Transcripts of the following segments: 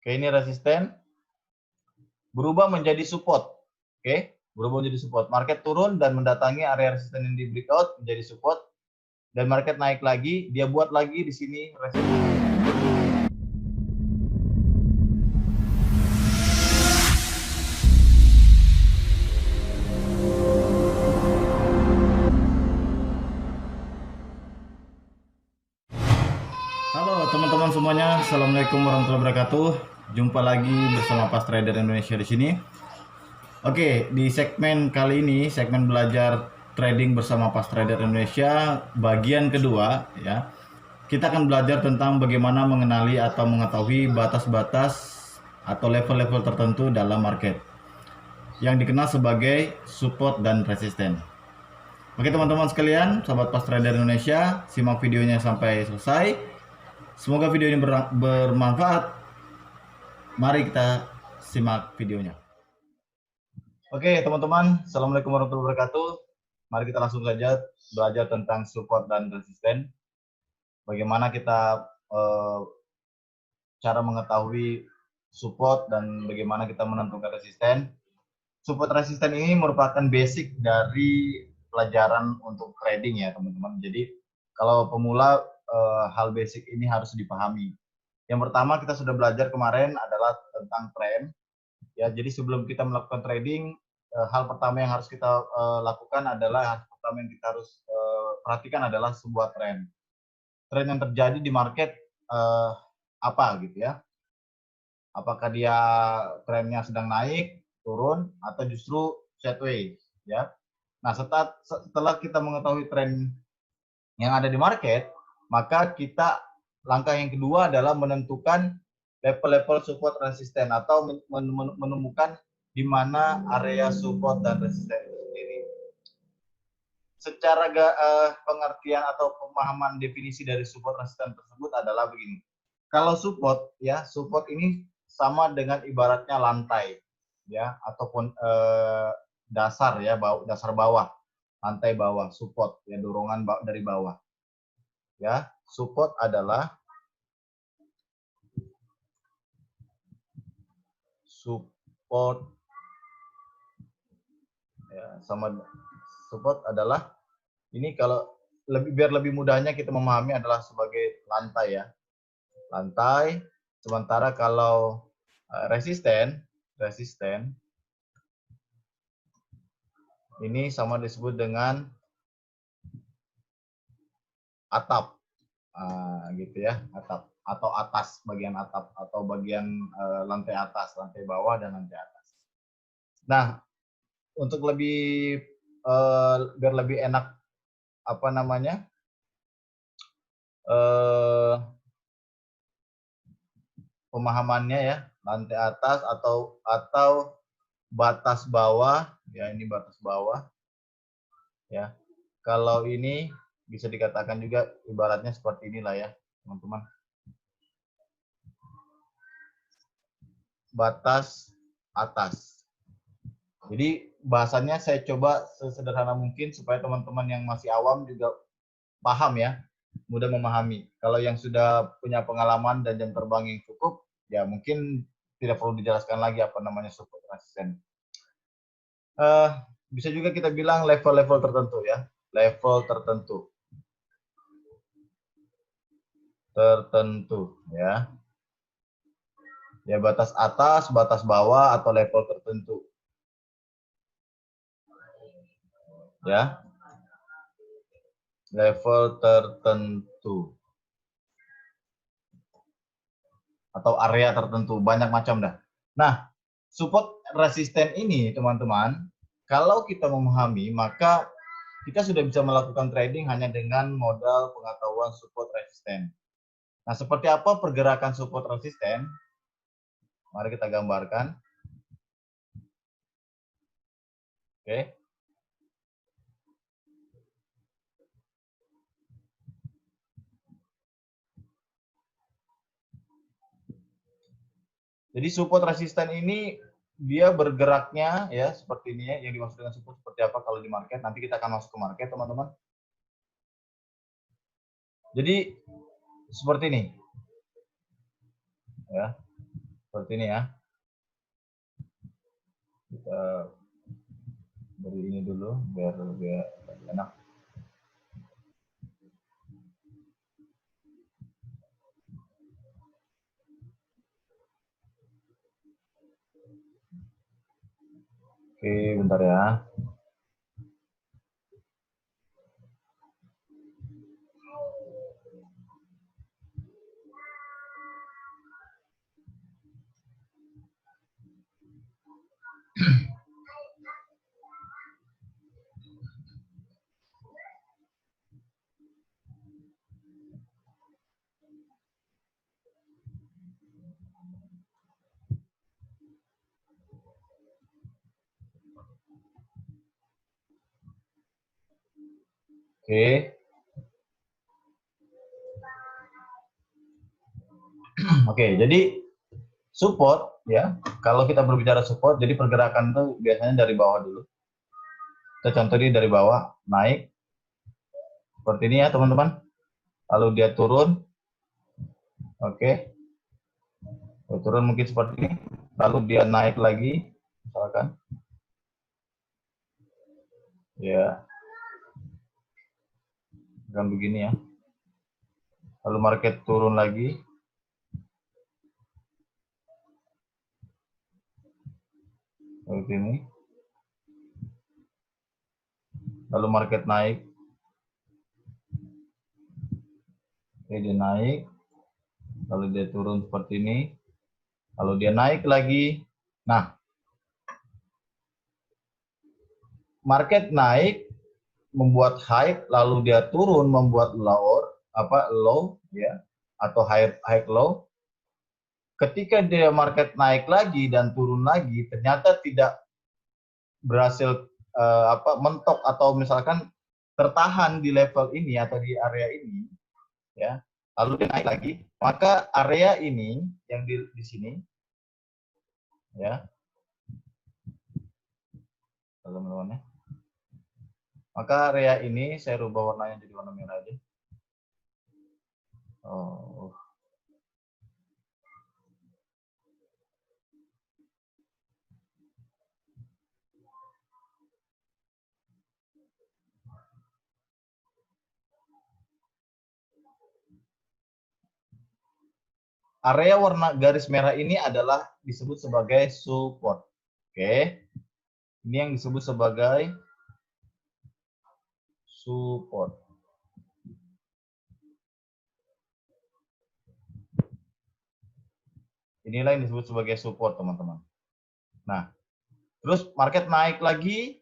Oke, ini resisten berubah menjadi support. Oke, berubah menjadi support. Market turun dan mendatangi area resisten yang di breakout menjadi support. Dan market naik lagi, dia buat lagi di sini resisten. Halo teman-teman semuanya, assalamualaikum warahmatullahi wabarakatuh. Jumpa lagi bersama Pas Trader Indonesia di sini. Oke, di segmen kali ini, segmen belajar trading bersama Pas Trader Indonesia, bagian kedua, ya. Kita akan belajar tentang bagaimana mengenali atau mengetahui batas-batas atau level-level tertentu dalam market yang dikenal sebagai support dan resisten. Oke teman-teman sekalian, sahabat Pas Trader Indonesia, simak videonya sampai selesai. Semoga video ini bermanfaat. Mari kita simak videonya. Oke teman-teman, assalamualaikum warahmatullahi wabarakatuh. Mari kita langsung saja belajar tentang support dan resisten. Bagaimana kita cara mengetahui support dan bagaimana kita menentukan resisten. Support resisten ini merupakan basic dari pelajaran untuk trading ya teman-teman. Jadi kalau pemula hal basic ini harus dipahami. Yang pertama kita sudah belajar kemarin adalah tentang tren. Ya, jadi sebelum kita melakukan trading, hal pertama yang harus kita lakukan adalah pertama yang kita harus perhatikan adalah sebuah tren. Tren yang terjadi di market apa gitu ya? Apakah dia trennya sedang naik, turun, atau justru sideways ya? Nah, setelah kita mengetahui tren yang ada di market, maka kita langkah yang kedua adalah menentukan level-level support resisten atau menemukan di mana area support dan resisten itu sendiri. Secara pengertian atau pemahaman definisi dari support resisten tersebut adalah begini. Kalau support ya, support ini sama dengan ibaratnya lantai ya ataupun dasar ya, dasar bawah, lantai bawah, support ya, dorongan dari bawah. Ya, support adalah support ya, sama support adalah ini kalau biar lebih mudahnya kita memahami adalah sebagai lantai ya, lantai. Sementara kalau resisten ini sama disebut dengan atap, gitu ya, atap atau atas, bagian atap atau bagian lantai atas, lantai bawah dan lantai atas. Nah, untuk lebih biar lebih enak apa namanya pemahamannya ya, lantai atas atau batas bawah ya, ini batas bawah ya. Kalau ini bisa dikatakan juga ibaratnya seperti inilah ya teman-teman, batas atas. Jadi bahasanya saya coba sesederhana mungkin supaya teman-teman yang masih awam juga paham ya, mudah memahami. Kalau yang sudah punya pengalaman dan jam terbang yang cukup, ya mungkin tidak perlu dijelaskan lagi apa namanya support resisten. Bisa juga kita bilang level-level tertentu ya, level tertentu ya. Ya, batas atas, batas bawah atau level tertentu. Ya. Level tertentu. Atau area tertentu, banyak macam dah. Nah, support resisten ini teman-teman, kalau kita memahami maka kita sudah bisa melakukan trading hanya dengan modal pengetahuan support resisten. Nah, seperti apa pergerakan support resisten? Mari kita gambarkan. Oke. Jadi support resisten ini dia bergeraknya ya seperti ini ya, yang dimaksud dengan support seperti apa kalau di market. Nanti kita akan masuk ke market teman-teman. Jadi seperti ini. Ya. Seperti ini ya. Kita beri ini dulu biar enak. Oke, bentar ya. Oke. Oke, jadi support ya. Kalau kita berbicara support, jadi pergerakan itu biasanya dari bawah dulu. Kita contohnya dari bawah naik seperti ini ya, teman-teman. Lalu dia turun. Oke. Turun mungkin seperti ini. Lalu dia naik lagi misalkan. Ya, kan begini ya. Lalu market turun lagi. Seperti ini. Lalu market naik. Oke, dia naik. Lalu dia turun seperti ini. Lalu dia naik lagi. Nah, market naik membuat high, lalu dia turun membuat low ya, atau high low. Ketika dia market naik lagi dan turun lagi, ternyata tidak berhasil mentok atau misalkan tertahan di level ini atau di area ini, ya. Lalu dia naik lagi, maka area ini yang di sini, ya, teman-teman ya. Maka area ini saya rubah warnanya jadi warna merah aja. Oh. Area warna garis merah ini adalah disebut sebagai support. Oke. Ini yang disebut sebagai support. Inilah yang disebut sebagai support, teman-teman. Nah, terus market naik lagi,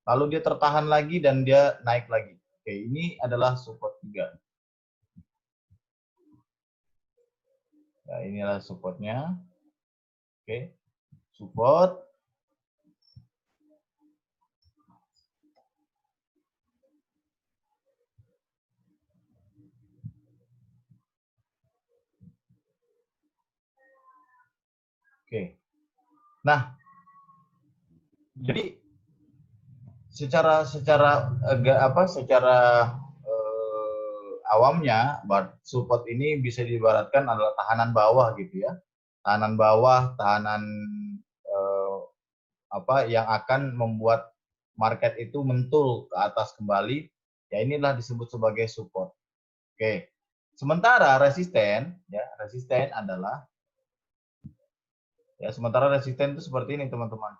lalu dia tertahan lagi dan dia naik lagi. Oke, ini adalah support 3. Ya, inilah supportnya. Oke, support. Oke. Nah, jadi secara awamnya support ini bisa diibaratkan adalah tahanan bawah gitu ya. Tahanan bawah, tahanan yang akan membuat market itu mentul ke atas kembali, ya inilah disebut sebagai support. Oke. Sementara resisten itu seperti ini, teman-teman.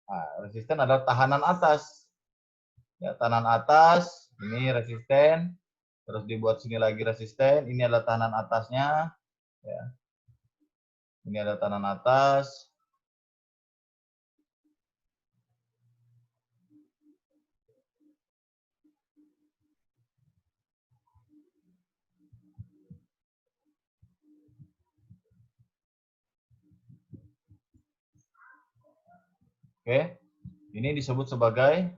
Nah, resisten adalah tahanan atas. Ya, tahanan atas, ini resisten, terus dibuat sini lagi resisten, ini adalah tahanan atasnya, ya. Ini ada tahanan atas. Oke. Ini disebut sebagai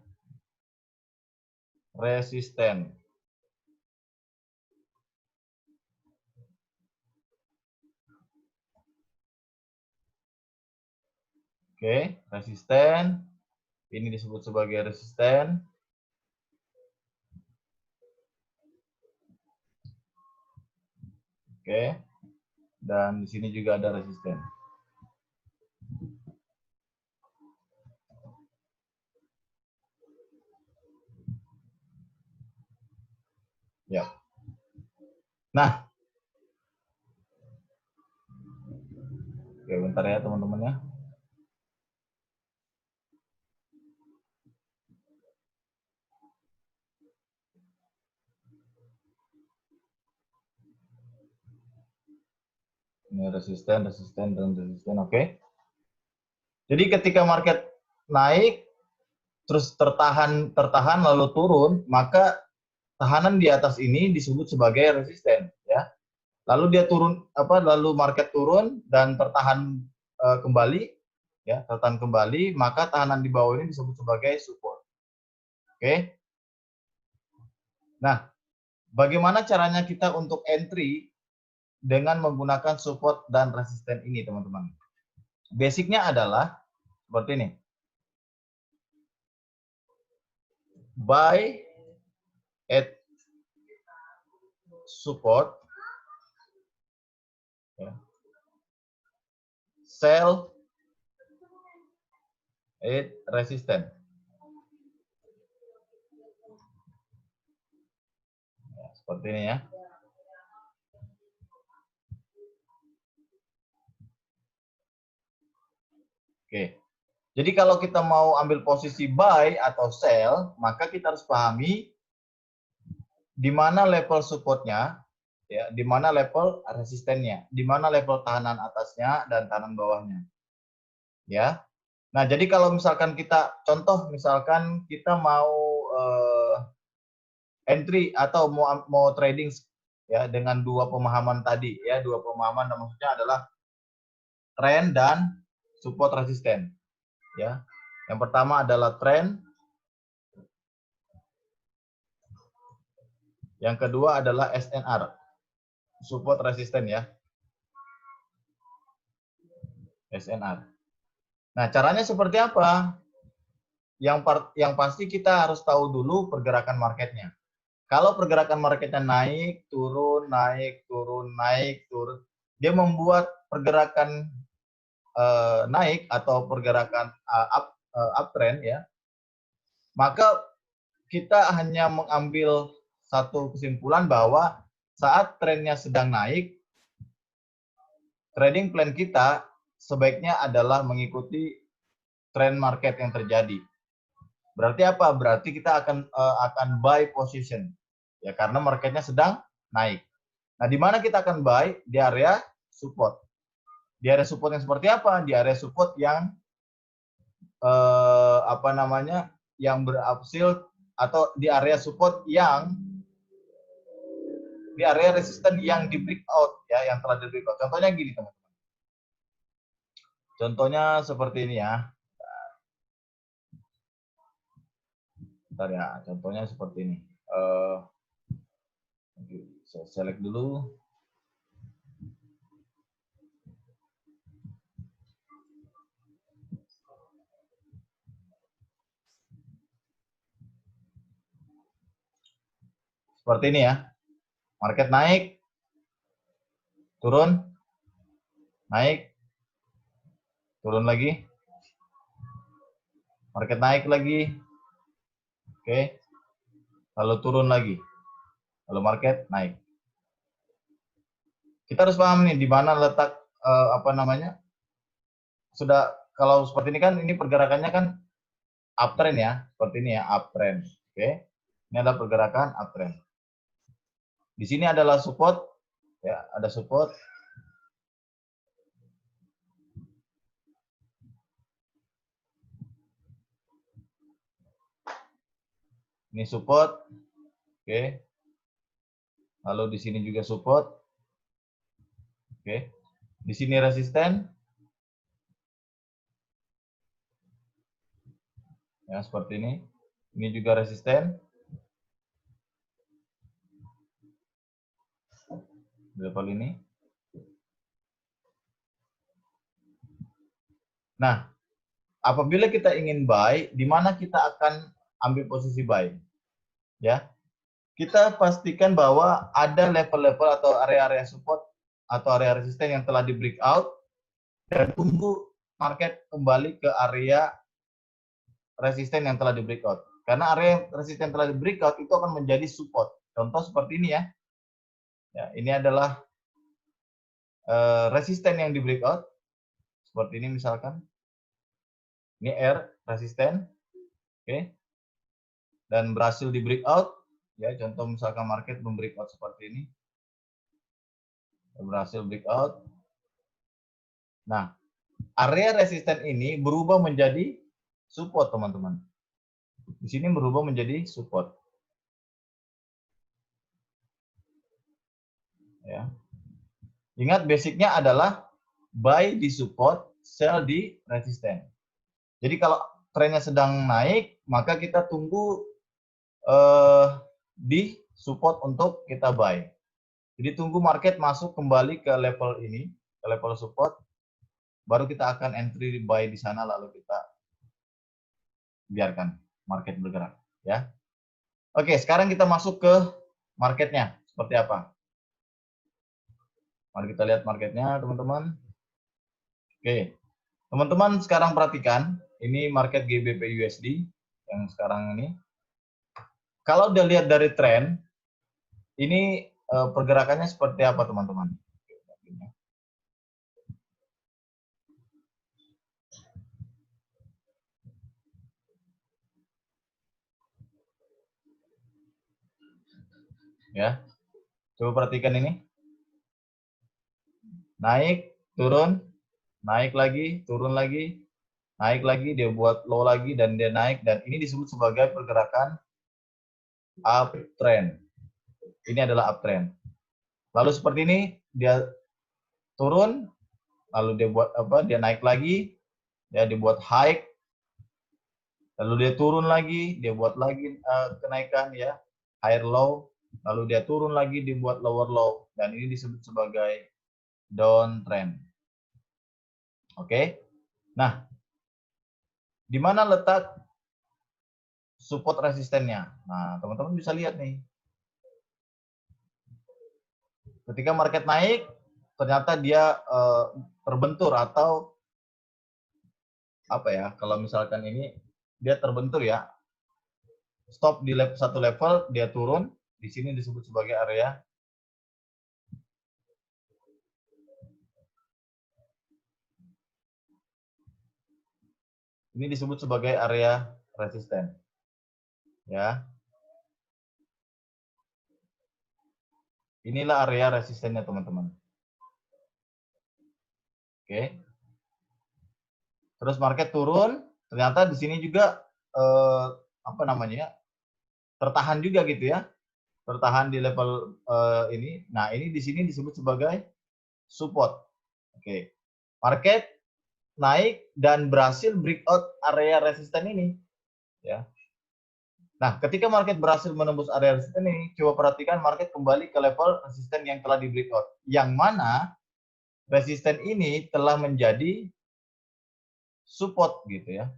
resisten. Oke, resisten. Ini disebut sebagai resisten. Oke. Dan di sini juga ada resisten. Ya. Nah, oke, bentar ya teman-teman ya. Ini resisten, resisten, dan resisten. Oke. Jadi ketika market naik, terus tertahan lalu turun, maka tahanan di atas ini disebut sebagai resisten, ya. Lalu dia turun lalu market turun dan tertahan kembali, ya, tertahan kembali, maka tahanan di bawah ini disebut sebagai support. Oke. Nah, bagaimana caranya kita untuk entry dengan menggunakan support dan resisten ini, teman-teman? Basicnya adalah seperti ini. Buy at support, ya. Sell at resistance. Ya, seperti ini ya. Oke. Jadi kalau kita mau ambil posisi buy atau sell, maka kita harus pahami di mana level supportnya, ya, di mana level resistennya, di mana level tahanan atasnya dan tahanan bawahnya. Ya. Nah, jadi kalau misalkan kita contoh misalkan kita mau entry atau mau trading, ya, dengan dua pemahaman tadi, ya, dua pemahaman maksudnya adalah trend dan support resisten, ya. Yang pertama adalah trend, yang kedua adalah SNR, support resisten, ya, SNR. Nah, caranya seperti apa? Yang pasti kita harus tahu dulu pergerakan marketnya. Kalau pergerakan marketnya naik, turun, naik, turun, naik, turun, dia membuat pergerakan naik atau pergerakan uptrend, ya, maka kita hanya mengambil satu kesimpulan bahwa saat trennya sedang naik, trading plan kita sebaiknya adalah mengikuti tren market yang terjadi. Berarti apa? Berarti kita akan buy position, ya, karena marketnya sedang naik. Nah, di mana kita akan buy? Di area support. Di area support yang seperti apa? Di area support yang yang berhasil, atau di area support yang di area resisten yang di breakout, ya, yang telah di breakout. Contohnya gini, teman-teman. Contohnya seperti ini ya. Bentar ya, contohnya seperti ini. Saya select dulu. Seperti ini ya. Market naik, turun, naik, turun lagi. Market naik lagi. Oke. Lalu turun lagi. Lalu market naik. Kita harus paham nih di mana letak sudah, kalau seperti ini kan ini pergerakannya kan uptrend, ya, seperti ini ya, uptrend. Oke. Ini adalah pergerakan uptrend. Di sini adalah support, ya, ada support. Ini support. Oke. Lalu di sini juga support. Oke. Di sini resisten. Ya, seperti ini. Ini juga resisten. Level ini. Nah, apabila kita ingin buy, di mana kita akan ambil posisi buy? Ya. Kita pastikan bahwa ada level-level atau area-area support atau area resisten yang telah di breakout, dan tunggu market kembali ke area resisten yang telah di breakout. Karena area resisten telah di breakout itu akan menjadi support. Contoh seperti ini ya. Ya, ini adalah resisten yang di breakout. Seperti ini misalkan. Ini R, resisten. Oke. Dan berhasil di breakout. Ya, contoh misalkan market membreakout seperti ini. Berhasil breakout. Nah, area resisten ini berubah menjadi support, teman-teman. Di sini berubah menjadi support. Ya. Ingat basicnya adalah buy di support, sell di resisten. Jadi kalau trennya sedang naik, maka kita tunggu di support untuk kita buy. Jadi tunggu market masuk kembali ke level ini, ke level support, baru kita akan entry buy di sana, lalu kita biarkan market bergerak. Ya. Oke, sekarang kita masuk ke marketnya. Seperti apa? Mari kita lihat marketnya, teman-teman. Oke, teman-teman sekarang perhatikan, ini market GBP USD yang sekarang ini. Kalau udah lihat dari tren, ini pergerakannya seperti apa, teman-teman? Ya, coba perhatikan ini. Naik, turun, naik lagi, turun lagi, naik lagi, dia buat low lagi, dan dia naik, dan ini disebut sebagai pergerakan uptrend. Ini adalah uptrend. Lalu seperti ini, dia turun, lalu dia buat apa? Dia naik lagi, ya dibuat high, lalu dia turun lagi, dia buat lagi kenaikan ya, higher low, lalu dia turun lagi, dibuat lower low, dan ini disebut sebagai downtrend. Oke. Nah, di mana letak support resistennya? Nah, teman-teman bisa lihat nih. Ketika market naik, ternyata dia terbentur atau apa ya? Kalau misalkan ini dia terbentur ya. Stop di satu level, dia turun. Di sini disebut sebagai area ini disebut sebagai area resisten. Ya. Inilah area resistennya, teman-teman. Oke. Terus market turun, ternyata di sini juga apa namanya? Tertahan juga gitu ya. Tertahan di level ini. Nah, ini di sini disebut sebagai support. Oke. Market naik dan berhasil breakout area resisten ini, ya. Nah, ketika market berhasil menembus area resisten ini, coba perhatikan market kembali ke level resisten yang telah di breakout. Yang mana resisten ini telah menjadi support gitu ya.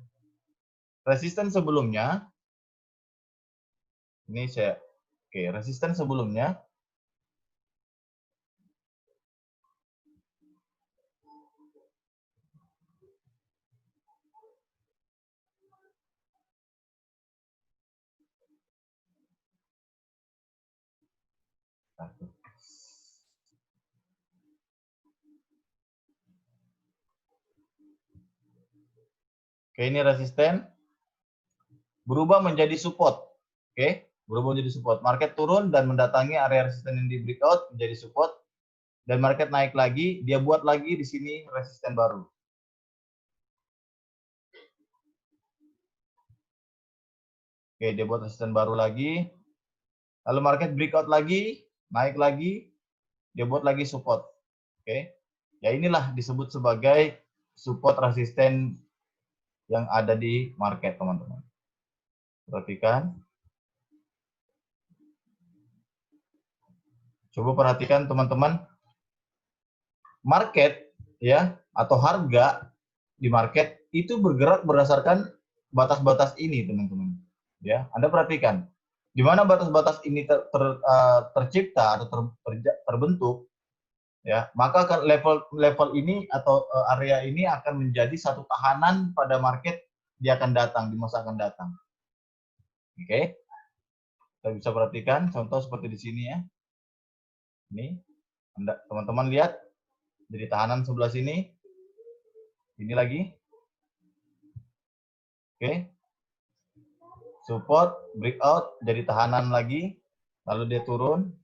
Resisten sebelumnya ini resisten sebelumnya ini resisten berubah menjadi support. Oke, berubah menjadi support. Market turun dan mendatangi area resisten yang di breakout menjadi support, dan market naik lagi, dia buat lagi di sini resisten baru. Oke, dia buat resisten baru lagi. Lalu market breakout lagi, naik lagi, dia buat lagi support. Oke. Ya inilah disebut sebagai support resisten yang ada di market, teman-teman. Perhatikan. Coba perhatikan, teman-teman. Market ya atau harga di market itu bergerak berdasarkan batas-batas ini, teman-teman. Ya, Anda perhatikan. Di mana batas-batas ini tercipta atau terbentuk, ya, maka akan level ini atau area ini akan menjadi satu tahanan pada market dia akan datang di masa akan datang. Oke. Kita bisa perhatikan contoh seperti di sini ya. Ini, teman-teman lihat, jadi tahanan sebelah sini. Ini lagi. Oke. Support, breakout, jadi tahanan lagi. Lalu dia turun.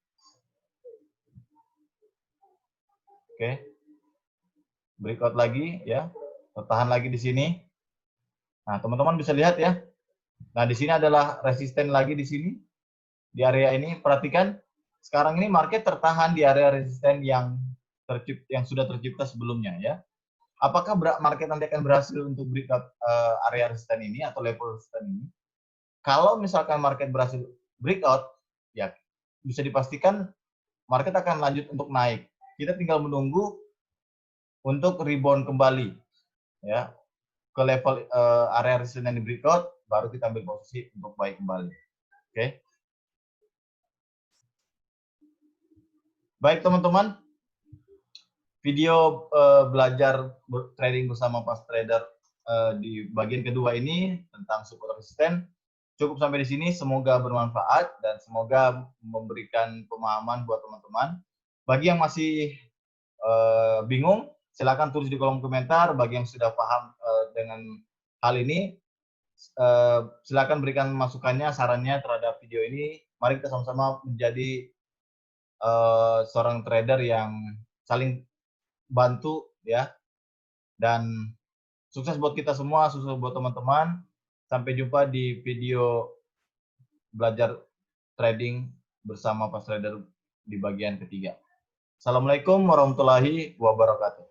Oke. Breakout lagi ya. Tertahan lagi di sini. Nah, teman-teman bisa lihat ya. Nah, di sini adalah resisten lagi di sini. Di area ini perhatikan sekarang ini market tertahan di area resisten yang sudah tercipta sebelumnya ya. Apakah market nanti akan berhasil untuk breakout area resisten ini atau level resisten ini? Kalau misalkan market berhasil breakout, ya bisa dipastikan market akan lanjut untuk naik. Kita tinggal menunggu untuk rebound kembali ya ke level area resisten yang di breakout, baru kita ambil posisi untuk buy kembali. Oke. Baik teman-teman, video belajar trading bersama Pas Trader di bagian kedua ini tentang support resisten cukup sampai di sini. Semoga bermanfaat dan semoga memberikan pemahaman buat teman-teman. Bagi yang masih bingung, silakan tulis di kolom komentar. Bagi yang sudah paham dengan hal ini, silakan berikan masukannya, sarannya terhadap video ini. Mari kita sama-sama menjadi seorang trader yang saling bantu ya, dan sukses buat kita semua, sukses buat teman-teman. Sampai jumpa di video belajar trading bersama Pas Trader di bagian ketiga. Assalamualaikum warahmatullahi wabarakatuh.